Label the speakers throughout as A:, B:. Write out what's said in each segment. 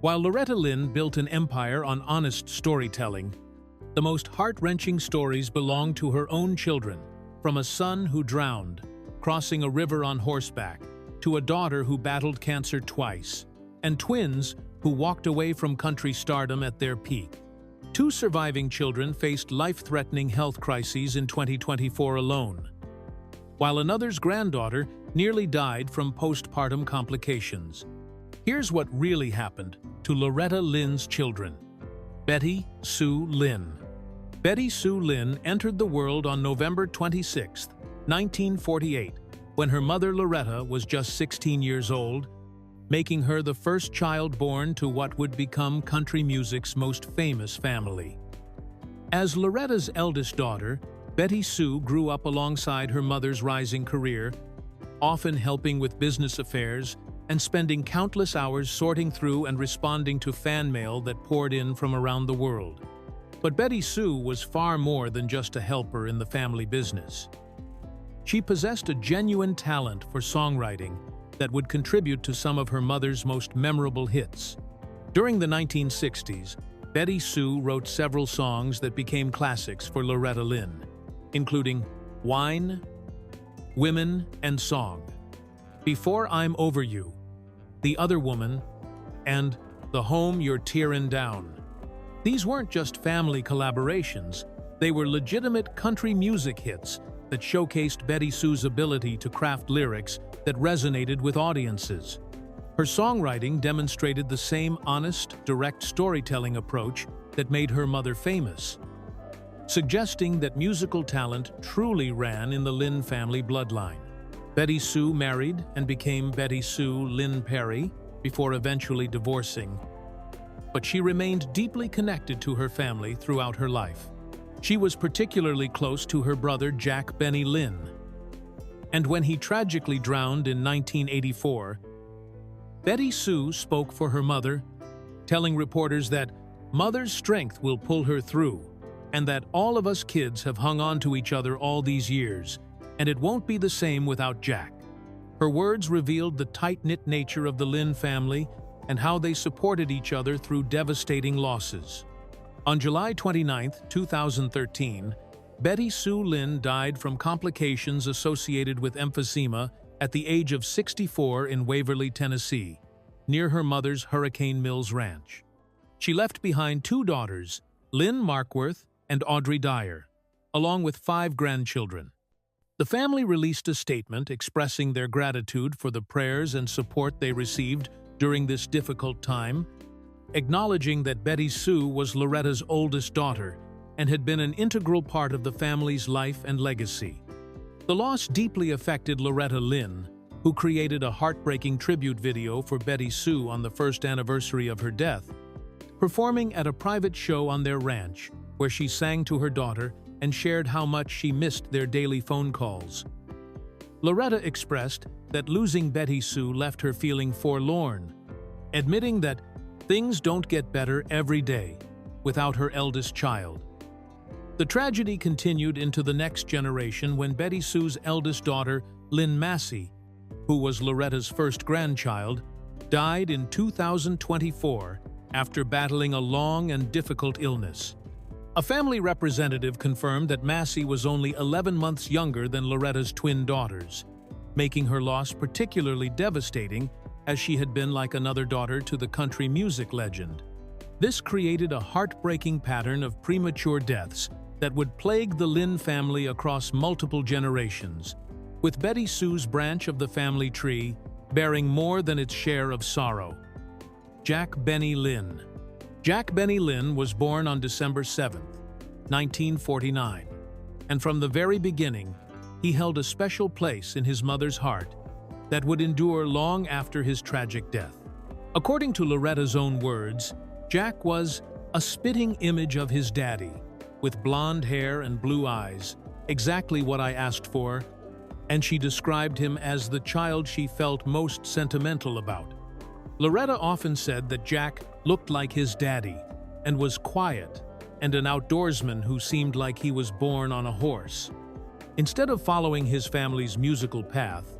A: While Loretta Lynn built an empire on honest storytelling, the most heart-wrenching stories belong to her own children, from a son who drowned, crossing a river on horseback, to a daughter who battled cancer twice, and twins who walked away from country stardom at their peak. Two surviving children faced life-threatening health crises in 2024 alone, while another's granddaughter nearly died from postpartum complications. Here's what really happened to Loretta Lynn's children. Betty Sue Lynn. Betty Sue Lynn entered the world on November 26, 1948, when her mother Loretta was just 16 years old, making her the first child born to what would become country music's most famous family. As Loretta's eldest daughter, Betty Sue grew up alongside her mother's rising career, often helping with business affairs and spending countless hours sorting through and responding to fan mail that poured in from around the world. But Betty Sue was far more than just a helper in the family business. She possessed a genuine talent for songwriting that would contribute to some of her mother's most memorable hits. During the 1960s, Betty Sue wrote several songs that became classics for Loretta Lynn, including Wine, Women, and Song, Before I'm Over You, The Other Woman, and The Home You're Tearin' Down. These weren't just family collaborations, they were legitimate country music hits that showcased Betty Sue's ability to craft lyrics that resonated with audiences. Her songwriting demonstrated the same honest, direct storytelling approach that made her mother famous, suggesting that musical talent truly ran in the Lynn family bloodline. Betty Sue married and became Betty Sue Lynn Perry before eventually divorcing, but she remained deeply connected to her family throughout her life. She was particularly close to her brother Jack Benny Lynn, and when he tragically drowned in 1984, Betty Sue spoke for her mother, telling reporters that mother's strength will pull her through, and that all of us kids have hung on to each other all these years, and it won't be the same without Jack. Her words revealed the tight-knit nature of the Lynn family and how they supported each other through devastating losses. On July 29, 2013, Betty Sue Lynn died from complications associated with emphysema at the age of 64 in Waverly, Tennessee, near her mother's Hurricane Mills Ranch. She left behind two daughters, Lynn Markworth and Audrey Dyer, along with 5 grandchildren. The family released a statement expressing their gratitude for the prayers and support they received during this difficult time, acknowledging that Betty Sue was Loretta's oldest daughter and had been an integral part of the family's life and legacy. The loss deeply affected Loretta Lynn, who created a heartbreaking tribute video for Betty Sue on the first anniversary of her death, performing at a private show on their ranch, where she sang to her daughter and shared how much she missed their daily phone calls. Loretta expressed that losing Betty Sue left her feeling forlorn, admitting that things don't get better every day without her eldest child. The tragedy continued into the next generation when Betty Sue's eldest daughter, Lynn Massey, who was Loretta's first grandchild, died in 2024 after battling a long and difficult illness. A family representative confirmed that Massey was only 11 months younger than Loretta's twin daughters, making her loss particularly devastating as she had been like another daughter to the country music legend. This created a heartbreaking pattern of premature deaths that would plague the Lynn family across multiple generations, with Betty Sue's branch of the family tree bearing more than its share of sorrow. Jack Benny Lynn. Jack Benny Lynn was born on December 7, 1949, and from the very beginning, he held a special place in his mother's heart that would endure long after his tragic death. According to Loretta's own words, Jack was a spitting image of his daddy, with blonde hair and blue eyes, exactly what I asked for, and she described him as the child she felt most sentimental about. Loretta often said that Jack looked like his daddy and was quiet and an outdoorsman who seemed like he was born on a horse. Instead of following his family's musical path,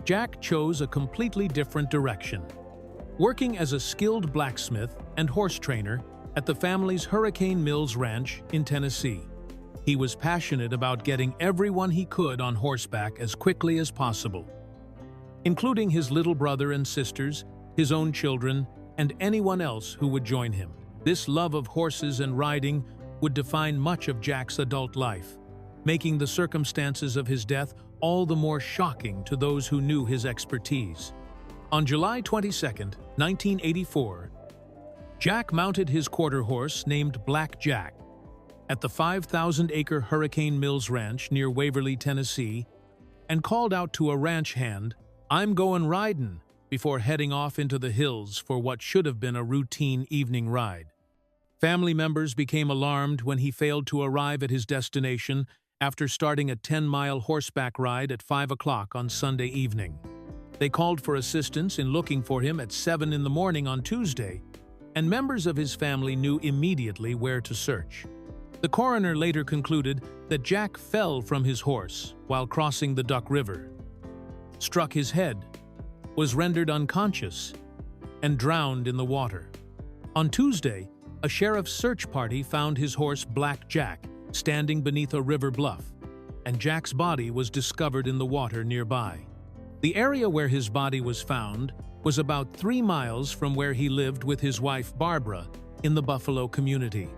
A: Jack chose a completely different direction. working as a skilled blacksmith and horse trainer at the family's Hurricane Mills Ranch in Tennessee. He was passionate about getting everyone he could on horseback as quickly as possible, including his little brother and sisters, his own children, and anyone else who would join him. This love of horses and riding would define much of Jack's adult life, making the circumstances of his death all the more shocking to those who knew his expertise. On July 22, 1984, Jack mounted his quarter horse named Black Jack at the 5,000-acre Hurricane Mills Ranch near Waverly, Tennessee, and called out to a ranch hand, "I'm goin' ridin'," before heading off into the hills for what should have been a routine evening ride. Family members became alarmed when he failed to arrive at his destination after starting a 10-mile horseback ride at 5 o'clock on Sunday evening. They called for assistance in looking for him at 7 in the morning on Tuesday, and members of his family knew immediately where to search. The coroner later concluded that Jack fell from his horse while crossing the Duck River, struck his head, was rendered unconscious, and drowned in the water. On Tuesday, a sheriff's search party found his horse Black Jack standing beneath a river bluff, and Jack's body was discovered in the water nearby. The area where his body was found was about 3 miles from where he lived with his wife Barbara in the Buffalo community.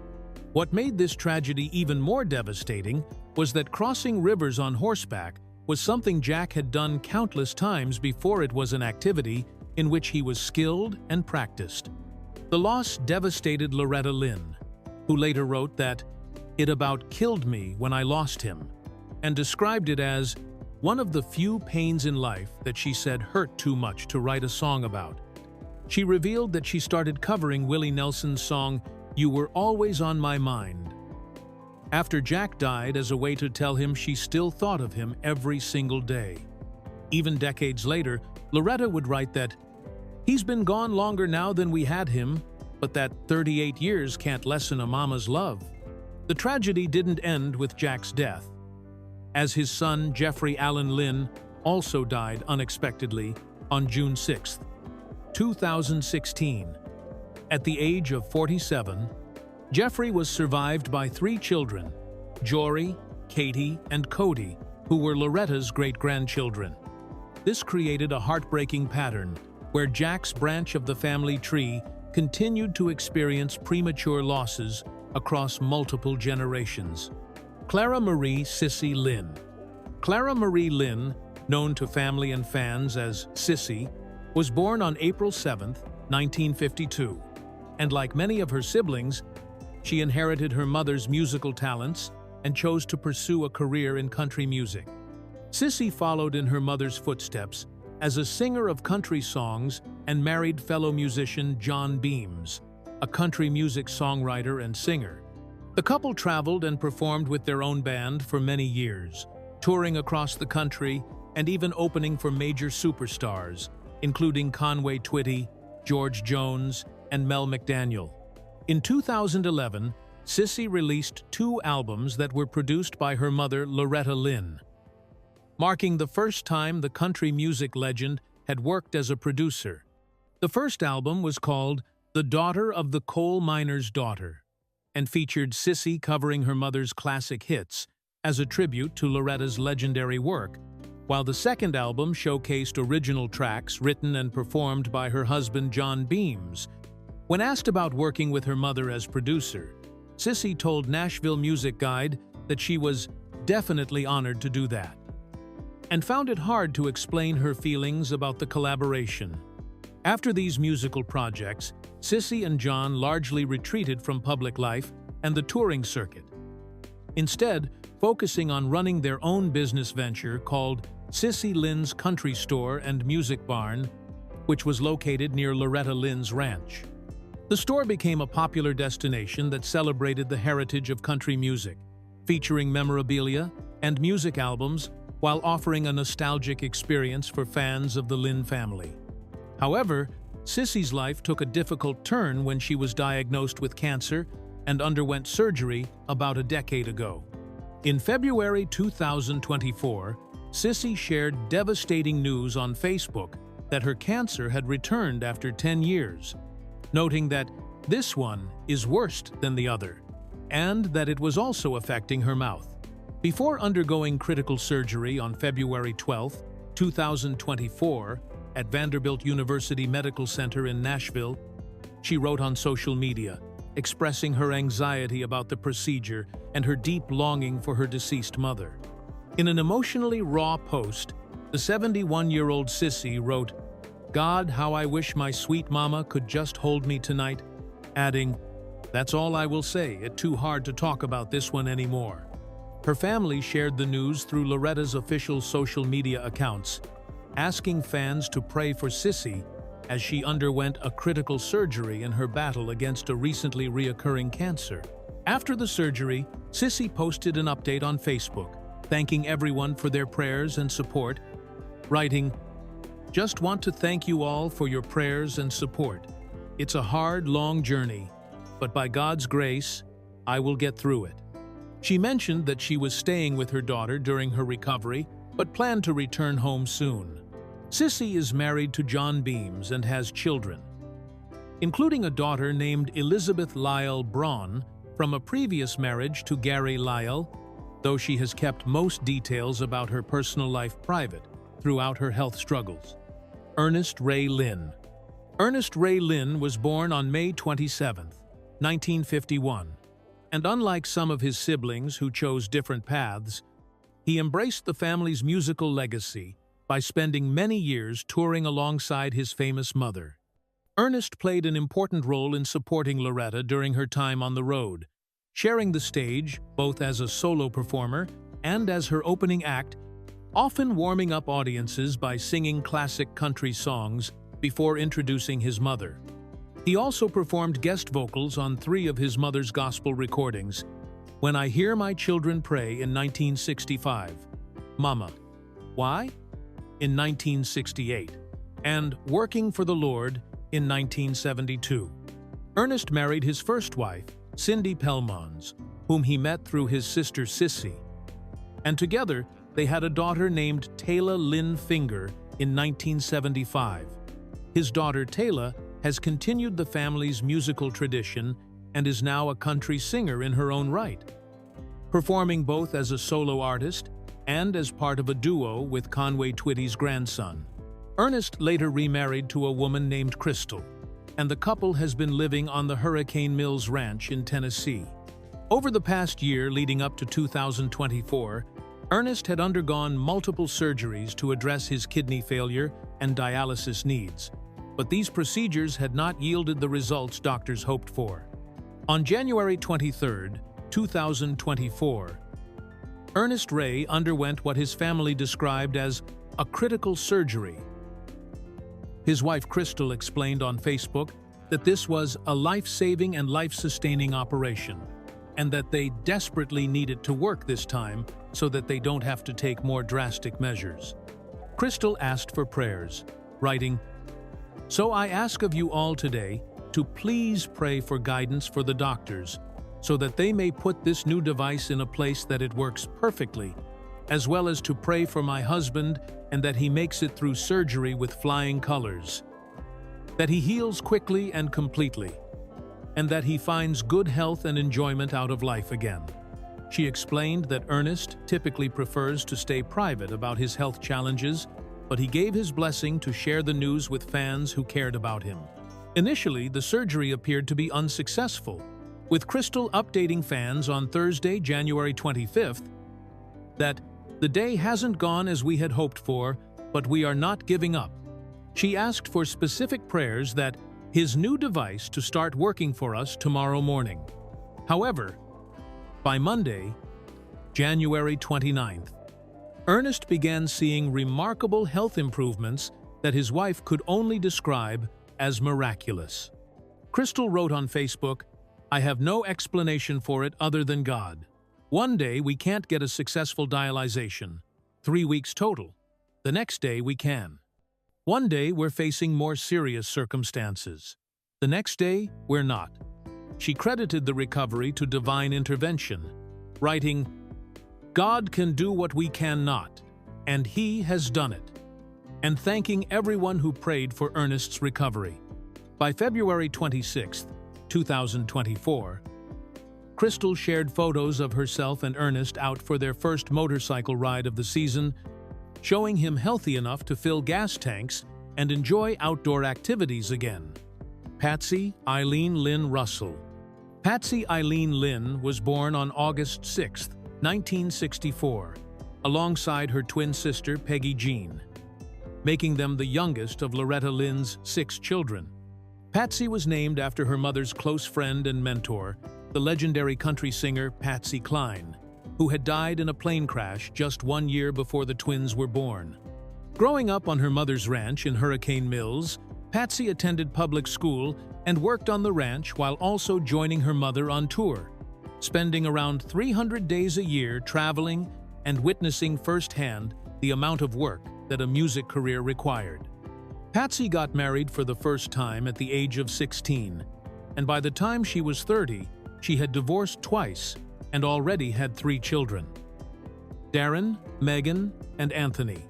A: What made this tragedy even more devastating was that crossing rivers on horseback was something Jack had done countless times before it was an activity in which he was skilled and practiced. The loss devastated Loretta Lynn, who later wrote that, "It about killed me when I lost him," and described it as one of the few pains in life that she said hurt too much to write a song about. She revealed that she started covering Willie Nelson's song, "You Were Always on My Mind," after Jack died, as a way to tell him she still thought of him every single day. Even decades later, Loretta would write that, "He's been gone longer now than we had him, but that 38 years can't lessen a mama's love." The tragedy didn't end with Jack's death, as his son Jeffrey Allen Lynn also died unexpectedly on June 6, 2016. At the age of 47, Jeffrey was survived by 3 children, Jory, Katie, and Cody, who were Loretta's great-grandchildren. This created a heartbreaking pattern where Jack's branch of the family tree continued to experience premature losses across multiple generations. Clara Marie Sissy Lynn. Clara Marie Lynn, known to family and fans as Sissy, was born on April 7, 1952, and like many of her siblings, she inherited her mother's musical talents and chose to pursue a career in country music. Sissy followed in her mother's footsteps as a singer of country songs and married fellow musician John Beams, a country music songwriter and singer. The couple traveled and performed with their own band for many years, touring across the country and even opening for major superstars, including Conway Twitty, George Jones, and Mel McDaniel. In 2011, Sissy released 2 albums that were produced by her mother, Loretta Lynn, marking the first time the country music legend had worked as a producer. The first album was called The Daughter of the Coal Miner's Daughter, and featured Sissy covering her mother's classic hits as a tribute to Loretta's legendary work, while the second album showcased original tracks written and performed by her husband John Beams. When asked about working with her mother as producer, Sissy told Nashville Music Guide that she was definitely honored to do that, and found it hard to explain her feelings about the collaboration. After these musical projects, Sissy and John largely retreated from public life and the touring circuit, instead focusing on running their own business venture called Sissy Lynn's Country Store and Music Barn, which was located near Loretta Lynn's ranch. The store became a popular destination that celebrated the heritage of country music, featuring memorabilia and music albums while offering a nostalgic experience for fans of the Lynn family. However, Sissy's life took a difficult turn when she was diagnosed with cancer and underwent surgery about a decade ago. In February 2024, Sissy shared devastating news on Facebook that her cancer had returned after 10 years, noting that this one is worse than the other, and that it was also affecting her mouth. Before undergoing critical surgery on February 12, 2024, at Vanderbilt University Medical Center in Nashville, she wrote on social media, expressing her anxiety about the procedure and her deep longing for her deceased mother. In an emotionally raw post, the 71-year-old Sissy wrote, "God, how I wish my sweet mama could just hold me tonight," adding, "That's all I will say, it's too hard to talk about this one anymore." Her family shared the news through Loretta's official social media accounts, asking fans to pray for Sissy as she underwent a critical surgery in her battle against a recently reoccurring cancer. After the surgery, Sissy posted an update on Facebook, thanking everyone for their prayers and support, writing, "Just want to thank you all for your prayers and support. It's a hard, long journey, but by God's grace, I will get through it." She mentioned that she was staying with her daughter during her recovery, but planned to return home soon. Sissy is married to John Beams and has children, including a daughter named Elizabeth Lyle Braun from a previous marriage to Gary Lyle, though she has kept most details about her personal life private throughout her health struggles. Ernest Ray Lynn. Ernest Ray Lynn was born on May 27, 1951. And unlike some of his siblings who chose different paths, he embraced the family's musical legacy by spending many years touring alongside his famous mother. Ernest played an important role in supporting Loretta during her time on the road, sharing the stage both as a solo performer and as her opening act, often warming up audiences by singing classic country songs before introducing his mother. He also performed guest vocals on 3 of his mother's gospel recordings, "When I Hear My Children Pray" in 1965, "Mama, Why?" in 1968, and "Working for the Lord" in 1972. Ernest married his first wife, Cindy Pelmons, whom he met through his sister Sissy, and together they had a daughter named Taylor Lynn Finger in 1975. His daughter Taylor has continued the family's musical tradition and is now a country singer in her own right, performing both as a solo artist and as part of a duo with Conway Twitty's grandson. Ernest later remarried to a woman named Crystal, and the couple has been living on the Hurricane Mills Ranch in Tennessee. Over the past year leading up to 2024, Ernest had undergone multiple surgeries to address his kidney failure and dialysis needs, but these procedures had not yielded the results doctors hoped for. On January 23, 2024, Ernest Ray underwent what his family described as a critical surgery. His wife Crystal explained on Facebook that this was a life-saving and life-sustaining operation, and that they desperately needed to work this time so that they don't have to take more drastic measures. Crystal asked for prayers, writing, "So I ask of you all today to please pray for guidance for the doctors so that they may put this new device in a place that it works perfectly, as well as to pray for my husband and that he makes it through surgery with flying colors, that he heals quickly and completely, and that he finds good health and enjoyment out of life again." She explained that Ernest typically prefers to stay private about his health challenges, but he gave his blessing to share the news with fans who cared about him. Initially, the surgery appeared to be unsuccessful, with Crystal updating fans on Thursday, January 25th, that "The day hasn't gone as we had hoped for, but we are not giving up." She asked for specific prayers that his new device to start working for us tomorrow morning. However, by Monday, January 29th, Ernest began seeing remarkable health improvements that his wife could only describe as miraculous. Crystal wrote on Facebook, "I have no explanation for it other than God. One day we can't get a successful dialyzation, 3 weeks total. The next day we can. One day we're facing more serious circumstances. The next day we're not." She credited the recovery to divine intervention, writing, "God can do what we cannot, and He has done it. and thanking everyone who prayed for Ernest's recovery. By February 26, 2024, Crystal shared photos of herself and Ernest out for their first motorcycle ride of the season, showing him healthy enough to fill gas tanks and enjoy outdoor activities again. Patsy Eileen Lynn Russell. Patsy Eileen Lynn was born on August 6, 1964, alongside her twin sister Peggy Jean, making them the youngest of Loretta Lynn's 6 children. Patsy was named after her mother's close friend and mentor, the legendary country singer Patsy Cline, who had died in a plane crash just 1 year before the twins were born. Growing up on her mother's ranch in Hurricane Mills, Patsy attended public school and worked on the ranch while also joining her mother on tour, spending around 300 days a year traveling and witnessing firsthand the amount of work that a music career required. Patsy got married for the first time at the age of 16, and by the time she was 30, she had divorced twice and already had 3 children: Darren, Megan, and Anthony.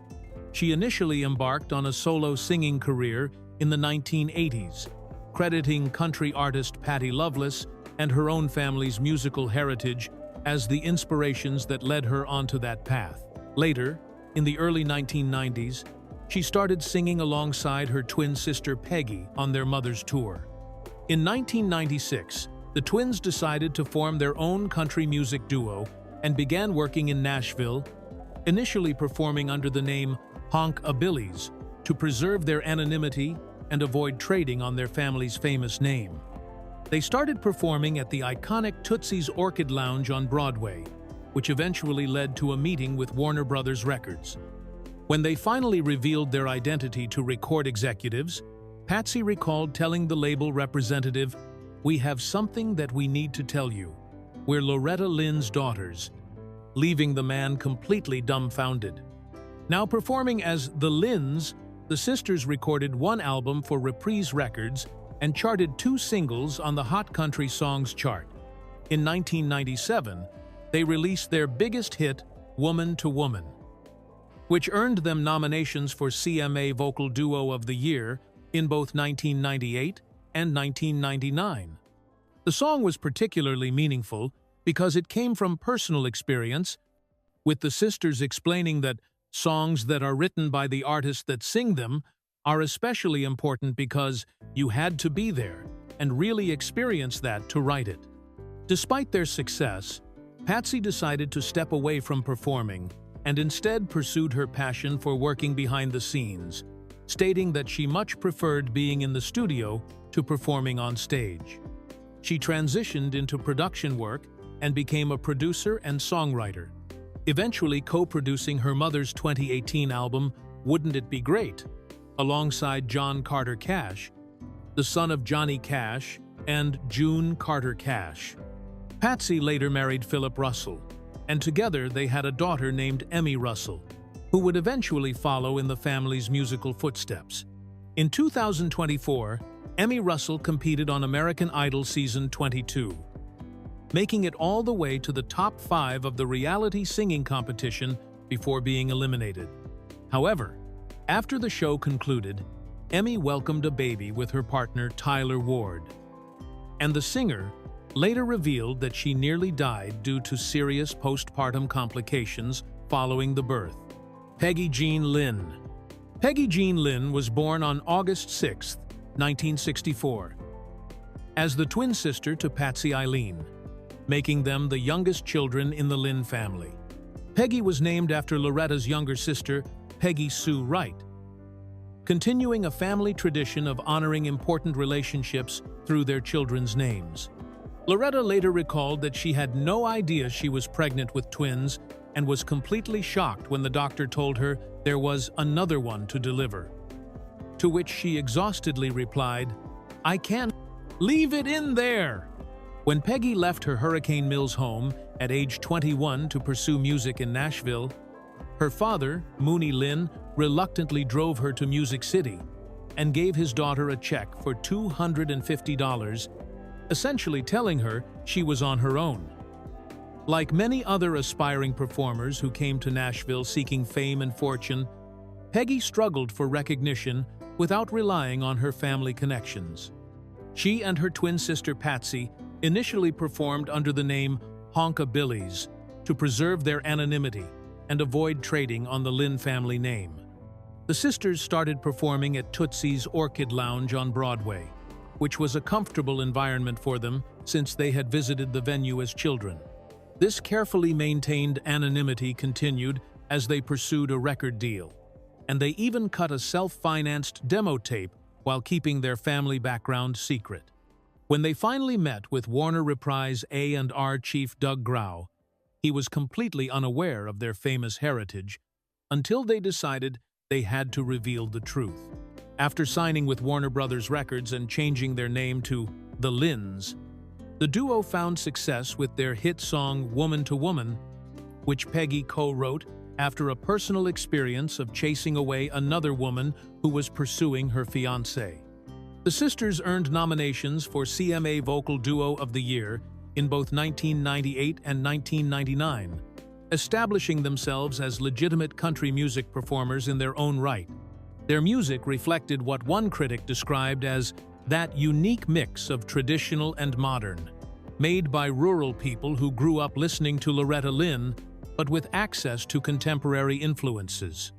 A: She initially embarked on a solo singing career in the 1980s, crediting country artist Patty Loveless and her own family's musical heritage as the inspirations that led her onto that path. Later, in the early 1990s, she started singing alongside her twin sister Peggy on their mother's tour. In 1996, the twins decided to form their own country music duo and began working in Nashville, initially performing under the name Honk-A-Billies to preserve their anonymity and avoid trading on their family's famous name. They started performing at the iconic Tootsie's Orchid Lounge on Broadway, which eventually led to a meeting with Warner Brothers Records. When they finally revealed their identity to record executives, Patsy recalled telling the label representative, "We have something that we need to tell you. We're Loretta Lynn's daughters," leaving the man completely dumbfounded. Now performing as the Lynns, the sisters recorded 1 album for Reprise Records and charted 2 singles on the Hot Country Songs chart. In 1997, they released their biggest hit, Woman to Woman, which earned them nominations for CMA Vocal Duo of the Year in both 1998 and 1999. The song was particularly meaningful because it came from personal experience, with the sisters explaining that songs that are written by the artists that sing them are especially important because you had to be there and really experience that to write it. Despite their success, Patsy decided to step away from performing and instead pursued her passion for working behind the scenes, stating that she much preferred being in the studio to performing on stage. She transitioned into production work and became a producer and songwriter, eventually co-producing her mother's 2018 album, Wouldn't It Be Great, alongside John Carter Cash, the son of Johnny Cash and June Carter Cash. Patsy later married Philip Russell, and together they had a daughter named Emmy Russell, who would eventually follow in the family's musical footsteps. In 2024, Emmy Russell competed on American Idol Season 22, making it all the way to the top 5 of the reality singing competition before being eliminated. However, after the show concluded, Emmy welcomed a baby with her partner Tyler Ward, and the singer later revealed that she nearly died due to serious postpartum complications following the birth. Peggy Jean Lynn. Peggy Jean Lynn was born on August 6, 1964, as the twin sister to Patsy Eileen, making them the youngest children in the Lynn family. Peggy was named after Loretta's younger sister, Peggy Sue Wright, continuing a family tradition of honoring important relationships through their children's names. Loretta later recalled that she had no idea she was pregnant with twins and was completely shocked when the doctor told her there was another one to deliver, to which she exhaustedly replied, "I can't leave it in there." When Peggy left her Hurricane Mills home at age 21 to pursue music in Nashville, her father, Mooney Lynn, reluctantly drove her to Music City and gave his daughter a check for $250, essentially telling her she was on her own. Like many other aspiring performers who came to Nashville seeking fame and fortune, Peggy struggled for recognition without relying on her family connections. She and her twin sister Patsy initially performed under the name Honkabillies to preserve their anonymity and avoid trading on the Lynn family name. The sisters started performing at Tootsie's Orchid Lounge on Broadway, which was a comfortable environment for them since they had visited the venue as children. This carefully maintained anonymity continued as they pursued a record deal, and they even cut a self-financed demo tape while keeping their family background secret. When they finally met with Warner Reprise A&R chief Doug Grau, he was completely unaware of their famous heritage until they decided they had to reveal the truth. After signing with Warner Brothers Records and changing their name to The Lynns, the duo found success with their hit song Woman to Woman, which Peggy co-wrote after a personal experience of chasing away another woman who was pursuing her fiancé. The sisters earned nominations for CMA Vocal Duo of the Year in both 1998 and 1999, establishing themselves as legitimate country music performers in their own right. Their music reflected what one critic described as that unique mix of traditional and modern, made by rural people who grew up listening to Loretta Lynn, but with access to contemporary influences.